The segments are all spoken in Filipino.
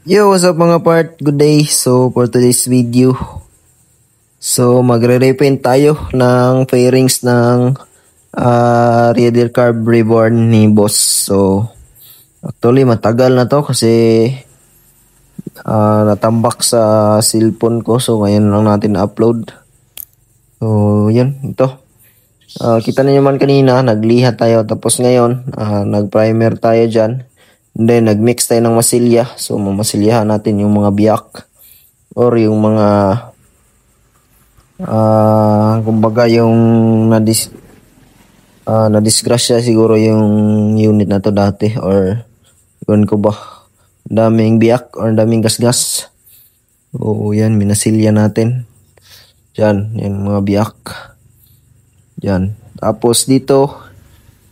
Yo, what's up mga part? Good day. So, for today's video, magre-repaint tayo ng fairings ng Radial Carb Reborn ni Boss. So, actually, matagal na to kasi natambak sa cellphone ko. So, ngayon lang natin na-upload. So, yun. Ito. Kita niyo man kanina, nagliha tayo. Tapos ngayon, nag-primer tayo dyan. And then, nag-mix tayo ng masilya. So, mamasilyahan natin yung mga biyak or yung mga kumbaga yung nadisgrasya siguro yung unit na to dati or yun ko ba daming biyak or daming gasgas. So, yan, minasilya natin. Yan, yung mga biyak. Yan. Tapos dito,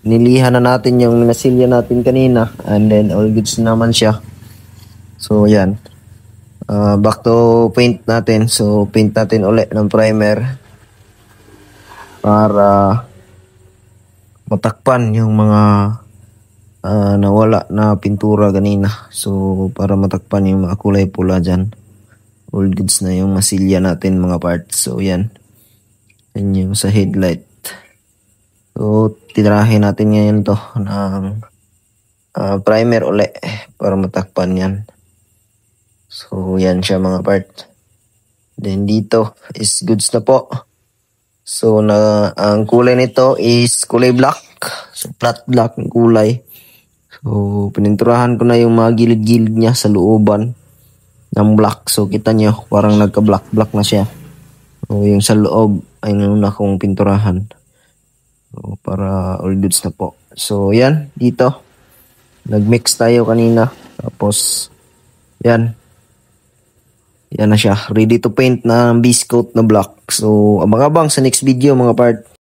nilihan na natin yung minasilya natin kanina and then all goods naman siya. So yan, back to paint natin. So paint natin ulit ng primer para matakpan yung mga nawala na pintura kanina. So para matakpan yung mga kulay pula dyan, all goods na yung masilya natin mga parts. So yan, yan yung sa headlight. So, titirahin natin ngayon to ng primer uli para matakpan yan. So, yan siya mga part. Then, dito is goods na po. So, ang kulay nito is kulay black. So, flat black ng kulay. So, pininturahan ko na yung mga gilid-gilid niya sa looban ng black. So, kita nyo, parang nagka-black-black na siya. So, yung sa loob ay nuna kong pinturahan. So, para all goods na po. So, yan. Dito. Nag-mix tayo kanina. Tapos, yan. Yan na siya. Ready to paint na base coat na black. So, abang-abang sa next video mga part.